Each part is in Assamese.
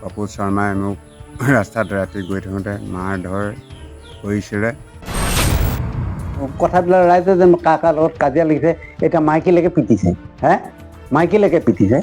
কপুৰ শৰ্মাই মোক ৰাস্তাত ৰাতি গৈ থাকোঁতে মাৰ ধৰ কৰিছিলে। কথাবিলাক ৰাইজে যে কাৰ লগত কাজিয়া লাগিছে, এতিয়া মাইকীলৈকে পিটিছে, মাইকীলৈকে পিটিছে।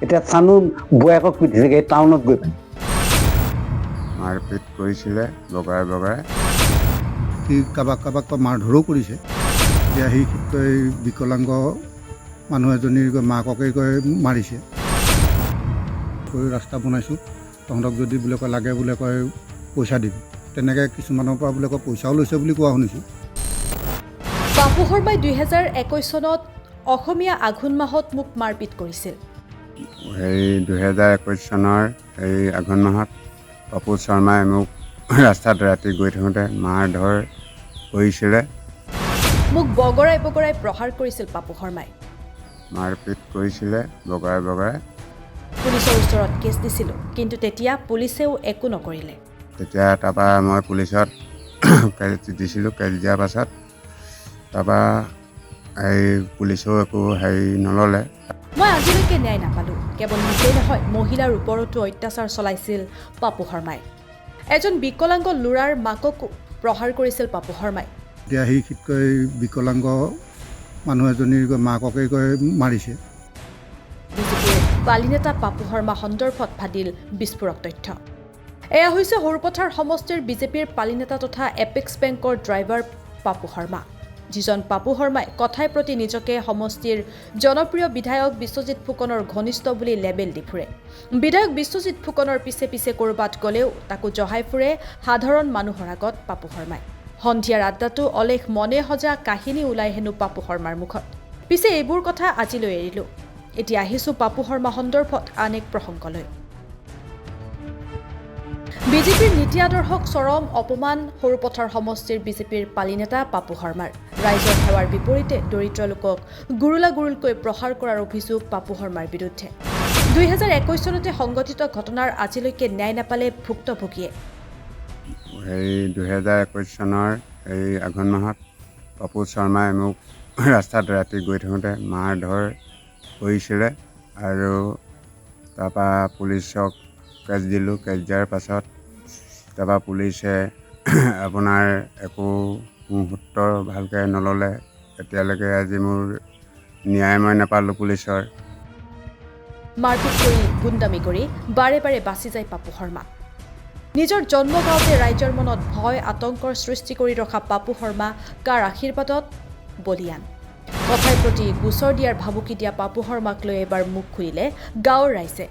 এতিয়া চানো বৌয়েকক পিটিছে এই টাউনত গৈ পাই। মাৰপিট কৰিছিলে বগাই বগাই। সি কাৰোবাক মাৰধৰো কৰিছে। এতিয়া সি বিকলাংগ মানুহ এজনীৰ মাককে মাৰিছে। ৰাস্তা বনাইছোঁ, তহঁতক যদি বোলে কয় লাগে বোলে কয় পইচা দিবি, তেনেকৈ কিছুমানৰ পৰা বোলে কয় পইচাও লৈছে বুলি কোৱা শুনিছোঁ। পাপু শৰ্মাই 2021 চনত অসমীয়া আঘোণ মাহত মোক মাৰপিট কৰিছিল। 2021 চনৰ আঘোণ মাহত পাপু শৰ্মাই মোক ৰাস্তাত ৰাতি গৈ থাকোঁতে মাৰ ধৰ কৰিছিলে। মোক বগৰাই বগৰাই প্ৰহাৰ কৰিছিল পাপু শৰ্মাই। মাৰপিট কৰিছিলে বগাই বগাই। পুলিচৰ ওচৰত কেছ দিছিলোঁ, কিন্তু তেতিয়া পুলিচেও একো নকৰিলে। তেতিয়া তাৰপৰা মই পুলিচত কেছ দিছিলোঁ। কেছ দিয়াৰ পাছত তাৰপৰা পুলিচেও একো নল'লে। মই আজিলৈকে ন্যায় নাপালোঁ। কেৱল মোকেই নহয়, মহিলাৰ ওপৰতো অত্যাচাৰ চলাইছিল পাপু শৰ্মাই। এজন বিকলাংগ ল'ৰাৰ মাককো প্ৰহাৰ কৰিছিল পাপু শৰ্মাই। এতিয়া সি বিকলাংগ মানুহ এজনীৰ মাককে মাৰিছে। বিজেপিৰ বালি নেতা পাপু শৰ্মা সন্দৰ্ভত ভাদিল বিস্ফোৰক তথ্য। এয়া হৈছে সৰুপথাৰ সমষ্টিৰ বিজেপিৰ পালি নেতা তথা এপেক্স বেংকৰ ড্ৰাইভাৰ পাপু শৰ্মা, যিজন পাপু শৰ্মাই কথাই প্ৰতি নিজকে সমষ্টিৰ জনপ্ৰিয় বিধায়ক বিশ্বজিৎ ফুকনৰ ঘনিষ্ঠ বুলি লেবেল দি ফুৰে। বিধায়ক বিশ্বজিৎ ফুকনৰ পিছে পিছে ক'ৰবাত গ'লেও তাকো জহাই ফুৰে সাধাৰণ মানুহৰ আগত পাপু শৰ্মাই। সন্ধিয়াৰ আড্ডাটো অলেখ মনে সজা কাহিনী ওলাই হেনো পাপু শৰ্মাৰ মুখত। পিছে এইবোৰ কথা আজিলৈ এৰিলোঁ। এতিয়া আহিছোঁ পাপু শৰ্মা সন্দৰ্ভত আন এক প্ৰসংগলৈ। বিজেপিৰ নীতি আদৰ্শক চৰম অপমান সৰুপথাৰ সমষ্টিৰ বিজেপিৰ পালি নেতা পাপু শৰ্মাৰ। ৰাইজৰ সেৱাৰ বিপৰীতে দৰিদ্ৰ লোকক গুৰুলা গুৰুলকৈ প্ৰহাৰ কৰাৰ অভিযোগ পাপু শৰ্মাৰ বিৰুদ্ধে। 2021 চনতে সংঘটিত ঘটনাৰ আজিলৈকে ন্যায় নাপালে ভুক্তভোগীয়ে। 2021 চনৰ আঘোণ মাহত পাপু শৰ্মাই মোক ৰাস্তাত ৰাতি গৈ থাকোঁতে মাৰ ধৰ কৰিছিলে আৰু তাৰপৰা পুলিচক কেছ দিলোঁ। কেছ দিয়াৰ পাছত তাৰপৰা পুলিচে আপোনাৰ একো মুহূৰ্ত ভালকৈ নল'লে। এতিয়ালৈকে আজি মোৰ ন্যায় মই নাপালোঁ পুলিচৰ। মাৰপিট কৰি গুণ্ডামি কৰি বাৰে বাৰে বাচি যায় পাপু শৰ্মা। নিজৰ জন্মগাঁৱতে ৰাইজৰ মনত ভয় আতংকৰ সৃষ্টি কৰি ৰখা পাপু শৰ্মা কাৰ আশীৰ্বাদত বলিয়ান। কথাই প্ৰতি গোচৰ দিয়াৰ ভাবুকি দিয়া পাপু শৰ্মাক লৈ এবাৰ মুখ খুলিলে গাঁৱৰ ৰাইজে।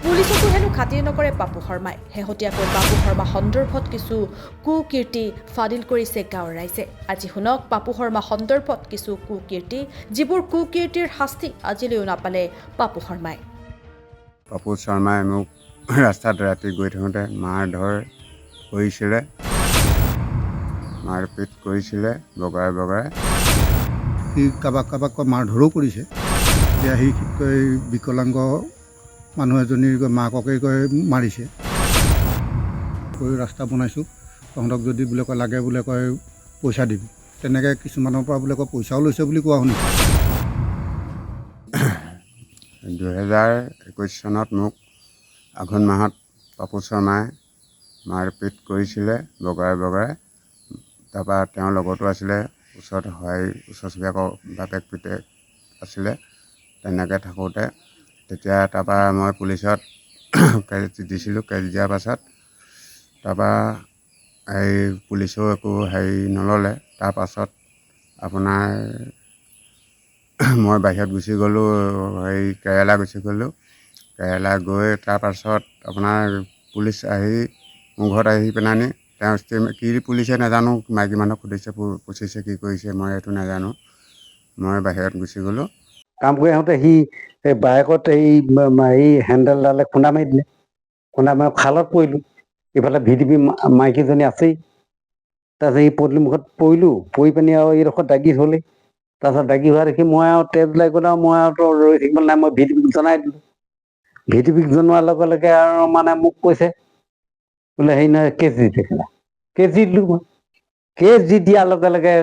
পুলিচকো হেনো খাতিৰ নকৰে পাপু শৰ্মাই। শেহতীয়াকৈ পাপু শৰ্মা সন্দৰ্ভত কিছু কুকীৰ্তি ফাদিল কৰিছে গাঁৱৰ ৰাইজে। আজি শুনক পাপু শৰ্মা সন্দৰ্ভত কিছু কুকীৰ্তি, যিবোৰ কুকীৰ্তিৰ শাস্তি আজিলৈও নাপালে পাপু শৰ্মাই। পাপু শৰ্মাই মোক ৰাস্তাত ৰাতি গৈ থাকোঁতে মাৰ ধৰ কৰিছিলে। মাৰপিট কৰিছিলে বগাই বগাই। সি কাৰোবাক মাৰধৰো কৰিছে। এতিয়া সি বিকলাংগ মানুহ এজনীৰ মাককে মাৰিছে। ৰাস্তা বনাইছোঁ, তহঁতক যদি বোলে কয় লাগে বোলে কয় পইচা দিবি, তেনেকৈ কিছুমানৰ পৰা বোলে কয় পইচাও লৈছে বুলি কোৱা শুনিছোঁ। 2021 চনত মোক আঘোণ মাহত পাপু শৰ্মাই মাৰপিট কৰিছিলে বগাই বগাই। তাৰপৰা তেওঁৰ লগতো আছিলে ওচৰ চুবুৰীয়া বাপেক পিতেক আছিলে। তেনেকৈ থাকোঁতে তেতিয়া তাৰপৰা মই পুলিচত কেছ দিছিলোঁ। কেছ দিয়াৰ পাছত তাৰপৰা পুলিচেও একো নল'লে। তাৰপাছত আপোনাৰ মই বাহিৰত গুচি গ'লোঁ, কেৰেলা গুচি গ'লোঁ। কেৰেলা গৈ তাৰপাছত আপোনাৰ পুলিচ আহি মোৰ ঘৰত আহি পেলানি তেওঁ কি পুলিচে নাজানো, মাইকী মানুহক সুধিছে পুচিছে কি কৰিছে মই এইটো নাজানো। মই বাহিৰত গুচি গ'লোঁ। কাম কৰি আহোঁতে সি বাইকত হেণ্ডেলডালে খুন্দা মাৰি দিলে। খুন্দা মাৰি খালত পৰিলোঁ। ইফালে ভিডিপি মাইকীজনী আছেই। তাৰপিছত এই পদূলিমুখত পৰিলোঁ, পৰি পিনি আৰু এইডোখৰত দাগি হ'লেই। তাৰপিছত দাগি হোৱা দেখি মই আৰু তেজ ওলাই গ'ল আৰু মই আৰু ৰৈ থাকিব নাই, মই ভিডিপিক জনাই দিলোঁ। ভিডিপিক জনোৱাৰ লগে লগে আৰু মোক কৈছে বোলে নহয় কেছ দি থাকিলা। কেছ দি দিলোঁ মই। কেছ দি দিয়াৰ লগে লগে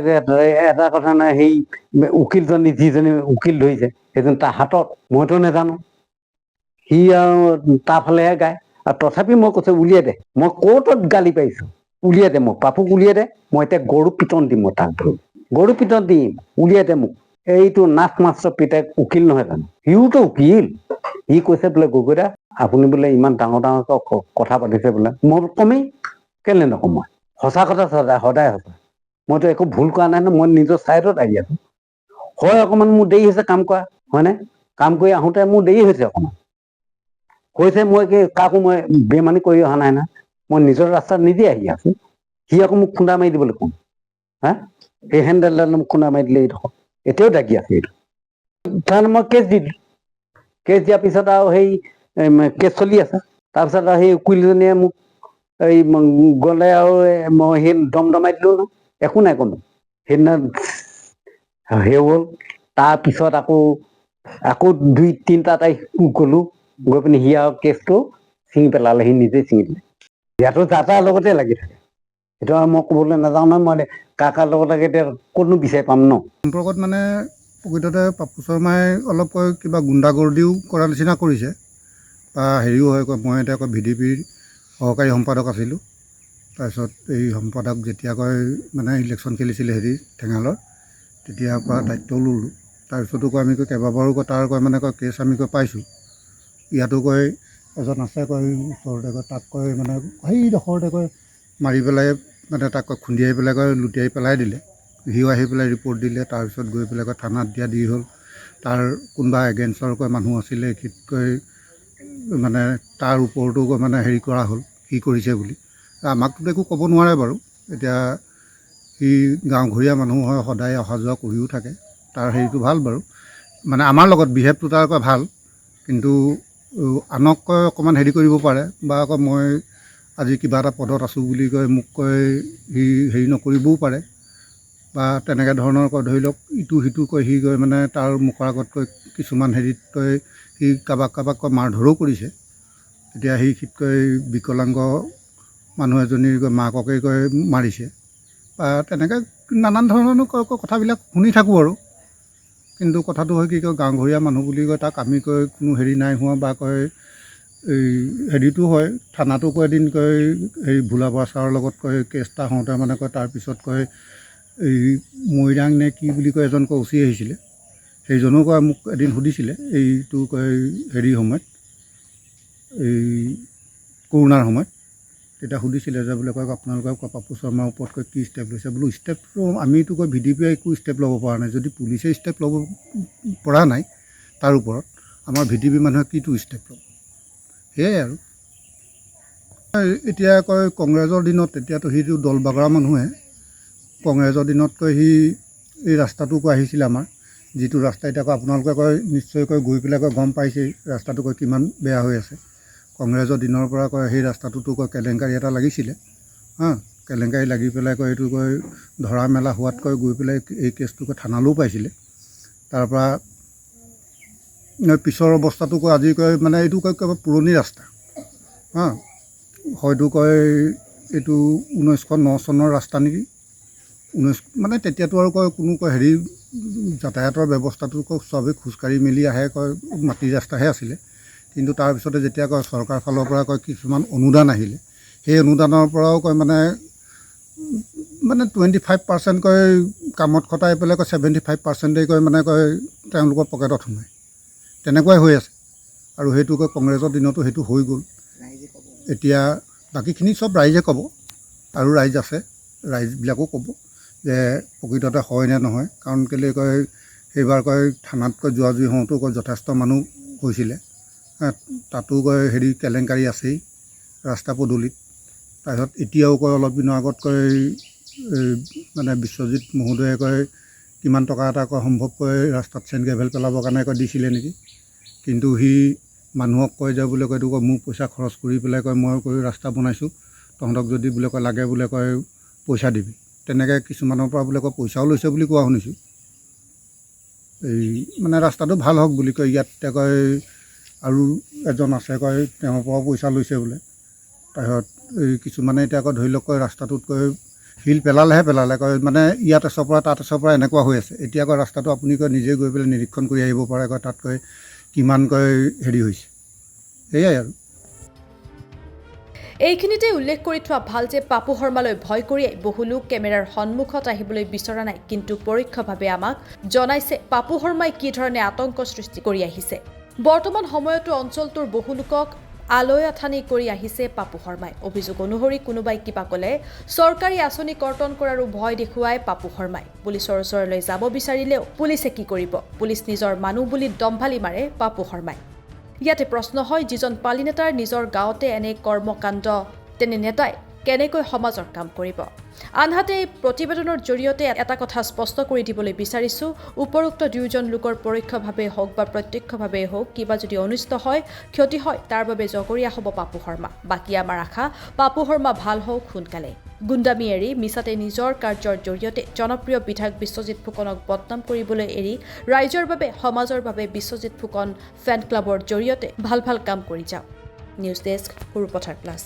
এটা কথা নাই, সেই উকিলজনী যিজনী উকিল ধৰিছে সেইজন তাৰ হাতত, মইতো নাজানো। সি আৰু তাৰ ফালেহে গায়। আৰু তথাপি মই কৈছোঁ উলিয়াই দে, মই কোৰ্টত গালি পাৰিছোঁ, উলিয়াই দে মোক, পাপুক উলিয়াই দে, মই এতিয়া গৰু পিটন দিম, মই তাক ধৰি গৰু পিটন দিম, উলিয়াই দে মোক। এইটো নাথ মাষ্টৰ পিতাক উকিল নহয় জানো, সিওতো উকিল। সি কৈছে বোলে গগৈ দা আপুনি বোলে ইমান ডাঙৰ ডাঙৰকৈ কথা পাতিছে বোলে, মই কমেই কেলে নকওঁ, মই সঁচা কথা সদায় সঁচা, মইতো একো ভুল কৰা নাই ন, মই নিজৰ ছাইডত আহি আছোঁ। হয় অকণমান মোৰ দেৰি হৈছে কাম কৰা, হয়নে, কাম কৰি আহোঁতে মোৰ দেৰি হৈছে অকণমান, হৈছে মই কাকো মই বেমানি কৰি অহা নাই না, মই নিজৰ ৰাস্তাত নিজে আহি আছোঁ। সি আকৌ মোক খুন্দা মাৰি দিবলৈ কোন, হা, সেই হেণ্ডেলডাল মোক খুন্দা মাৰি দিলে, এইডোখৰ এতিয়াও দাগি আছে এইটো। তাৰমানে মই কেছ দি দিলোঁ, কেছ দিয়াৰ পিছত আৰু সেই কেছ চলি আছে। তাৰপিছত আৰু সেই উকিলজনীয়ে মোক এই গ'লে আৰু মই সেই দমদমাই দিলোঁ ন, একো নাই কোনো। সেইদিনা সেই হ'ল, তাৰপিছত আকৌ 2-3 তাৰিখ গ'লোঁ, গৈ পিনি সি আৰু কেছটো ছিঙি পেলালে, সি নিজেই ছিঙি দিলে। ইয়াতো তাৰ লগতে লাগি থাকে, সেইটো আৰু মই ক'বলৈ নাযাওঁ নহয়, মই কাৰ লগত লাগে এতিয়া ক'তনো বিচাৰি পাম ন। সম্পৰ্কত মানে প্ৰকৃততে পাপু শৰ্মাই অলপ কিবা গুণ্ডাগৰ্দিও কৰা নিচিনা কৰিছে, বা হেৰিও হয়, মই এতিয়া VDPৰ সহকাৰী সম্পাদক আছিলোঁ। তাৰপিছত এই সম্পাদক যেতিয়া মানে ইলেকশ্যন খেলিছিলে ঠেঙালৰ, তেতিয়াৰ পৰা দায়িত্ব ল'লোঁ। তাৰপিছতো আমি কেইবাবাৰো তাৰ মানে কেছ আমি পাইছোঁ। ইয়াতো এজন আছে ওচৰতে তাক মানে সেইডোখৰতে মাৰি পেলাই মানে তাক খুন্দিয়াই পেলাই লুটিয়াই পেলাই দিলে। সিও আহি পেলাই ৰিপৰ্ট দিলে, তাৰপিছত গৈ পেলাই থানাত দিয়া দি হ'ল। তাৰ কোনোবা এগেইনষ্টৰ মানুহ আছিলে, মানে তাৰ ওপৰতো মানে হেৰি কৰা হ'ল, কি কৰিছে বুলি। আমাকতো একো ক'ব নোৱাৰে বাৰু, এতিয়া সি গাঁওঘৰীয়া মানুহ হয়, সদায় অহা যোৱা কৰিও থাকে, তাৰ হেৰিটো ভাল বাৰু, মানে আমাৰ লগত বিহেভটো তাৰ ভাল, কিন্তু আনক অকণমান হেৰি কৰিব পাৰে, বা আকৌ মই আজি কিবা এটা পদত আছোঁ বুলি মোক সি হেৰি নকৰিবও পাৰে, বা তেনেকৈ ধৰণৰ ধৰি লওক ইটো সিটো সি মানে তাৰ মুখৰ আগত কিছুমান হেৰিত সি কাৰোবাক মাৰধৰো কৰিছে। এতিয়া সি বিকলাংগ মানুহ এজনীৰ মাককে মাৰিছে, বা তেনেকৈ নানান ধৰণৰ কথাবিলাক শুনি থাকোঁ আৰু। কিন্তু কথাটো হয় কি গাঁওঘৰীয়া মানুহ বুলি তাক আমি কোনো হেৰি নাই হোৱা, বা এই হেৰিটো হয়, থানাতো এদিন হেৰি ভোলাবৰা ছাৰৰ লগত কেছ এটা হওঁতে মানে তাৰপিছত এই মৈৰাং নে কি বুলি এজন উচি আহিছিলে, সেইজনো মোক এদিন সুধিছিলে, এইটো হেৰিৰ সময়ত, এই কৰোণাৰ সময়ত, তেতিয়া সুধিছিলে যে বোলে আপোনালোকে পাপু শৰ্মাৰ ওপৰত কি ষ্টেপ লৈছে। বোলো ষ্টেপটো আমিতো VDPয়ে একো ষ্টেপ ল'ব পৰা নাই, যদি পুলিচে ষ্টেপ ল'ব পৰা নাই তাৰ ওপৰত, আমাৰ VDP মানুহে কিটো ষ্টেপ ল'ব, সেয়াই আৰু। এতিয়া কংগ্ৰেছৰ দিনত, তেতিয়াতো সিটো দল বাগৰা মানুহে, কংগ্ৰেছৰ দিনতকৈ সি এই ৰাস্তাটো আহিছিলে আমাৰ, যিটো ৰাস্তা এতিয়া আপোনালোকে নিশ্চয়কৈ গৈ পেলাই গম পাইছেই ৰাস্তাটো কিমান বেয়া হৈ আছে। কংগ্ৰেছৰ দিনৰ পৰা সেই ৰাস্তাটোতো কেলেংকাৰী এটা লাগিছিলে, কেলেংকাৰী লাগি পেলাই এইটো ধৰা মেলা হোৱাতকৈ গৈ পেলাই এই কেছটো থানালৈও পাইছিলে। তাৰপৰা পিছৰ অৱস্থাটো আজি মানে এইটো পুৰণি ৰাস্তা, হয়তো এইটো 1909 চনৰ ৰাস্তা নেকি, মানে তেতিয়াতো আৰু কোনো হেৰি যাতায়াতৰ ব্যৱস্থাটো চবেই খোজকাঢ়ি মেলি আহে, মাটিৰ ৰাস্তাহে আছিলে। কিন্তু তাৰপিছতে যেতিয়া চৰকাৰৰ ফালৰ পৰা কিছুমান অনুদান আহিলে, সেই অনুদানৰ পৰাও মানে 25% কামত খটাই পেলাই 75% মানে তেওঁলোকৰ পকেটত সোমায়, তেনেকুৱাই হৈ আছে। আৰু সেইটো কংগ্ৰেছৰ দিনতো সেইটো হৈ গ'ল। এতিয়া বাকীখিনি চব ৰাইজে ক'ব, আৰু ৰাইজ আছে, ৰাইজবিলাকো ক'ব যে প্ৰকৃততে হয় নে নহয়। কাৰণ কেলৈ সেইবাৰ থানাত যোৱা জুই হওঁতেও যথেষ্ট মানুহ হৈছিলে, তাতো হেৰি কেলেংকাৰী আছেই ৰাস্তা পদূলিত। তাৰপিছত এতিয়াও অলপ দিনৰ আগত মানে বিশ্বজিৎ মহোদয়ে কিমান টকা এটা সম্ভৱ ৰাস্তাত চেণ্ড গ্ৰেভেল পেলাবৰ কাৰণে দিছিলে নেকি, কিন্তু সি মানুহক যে বোলে এইটো মোৰ পইচা খৰচ কৰি পেলাই মই ৰাস্তা বনাইছোঁ, তহঁতক যদি বোলে লাগে বোলে পইচা দিবি, তেনেকৈ কিছুমানৰ পৰা বোলে পইচাও লৈছে বুলি কোৱা শুনিছোঁ। এই মানে ৰাস্তাটো ভাল হওক বুলি ইয়াত আৰু এজন আছে তেওঁৰ পৰাও পইচা লৈছে বোলে। তাৰপিছত এই কিছুমানে এতিয়া ধৰি লওক ৰাস্তাটোত শিল পেলালে মানে ইয়াত এচৰ পৰা তাত এচৰ পৰা এনেকুৱা হৈ আছে। এতিয়া ৰাস্তাটো আপুনি নিজে গৈ পেলাই নিৰীক্ষণ কৰি আহিব পাৰে তাত কিমান হেৰি হৈছে, সেয়াই আৰু। এইখিনিতে উল্লেখ কৰি থোৱা ভাল যে পাপু শৰ্মালৈ ভয় কৰিয়েই বহু লোক কেমেৰাৰ সন্মুখত আহিবলৈ বিচৰা নাই, কিন্তু পৰোক্ষভাৱে আমাক জনাইছে পাপু শৰ্মাই কি ধৰণে আতংক সৃষ্টি কৰি আহিছে। বৰ্তমান সময়তো অঞ্চলটোৰ বহু লোকক আলৈ আথানি কৰি আহিছে পাপু শৰ্মাই। অভিযোগ অনুসৰি কোনোবাই কিবা ক'লে চৰকাৰী আঁচনি কৰ্তন কৰাৰো ভয় দেখুৱাই পাপু শৰ্মাই। পুলিচৰ ওচৰলৈ যাব বিচাৰিলেও পুলিচে কি কৰিব? পুলিচ নিজৰ মানুহ বুলি দম্ভালি মাৰে পাপু শৰ্মাই। ইয়াতে প্ৰশ্ন হয়, যিজন পালি নেতাৰ নিজৰ গাঁৱতে এনে কৰ্মকাণ্ড, তেনে নেতাই কেনেকৈ সমাজৰ কাম কৰিব? আনহাতে এই প্ৰতিবেদনৰ জৰিয়তে এটা কথা স্পষ্ট কৰি দিবলৈ বিচাৰিছোঁ, উপৰোক্ত দুয়োজন লোকৰ পৰোক্ষভাৱে হওক বা প্ৰত্যক্ষভাৱে হওক কিবা যদি অনিষ্ট হয়, ক্ষতি হয়, তাৰ বাবে জগৰীয়া হ'ব পাপু শৰ্মা। বাকী আমাৰ আশা পাপু শৰ্মা ভাল হওক সোনকালে। গুণ্ডামি এৰি মিছাতে নিজৰ কাৰ্যৰ জৰিয়তে জনপ্ৰিয় বিধায়ক বিশ্বজিৎ ফুকনক বদনাম কৰিবলৈ এৰি ৰাইজৰ বাবে, সমাজৰ বাবে বিশ্বজিৎ ফুকন ফেন ক্লাবৰ জৰিয়তে ভাল কাম কৰি যাওক। News desk, Sarupathar plus.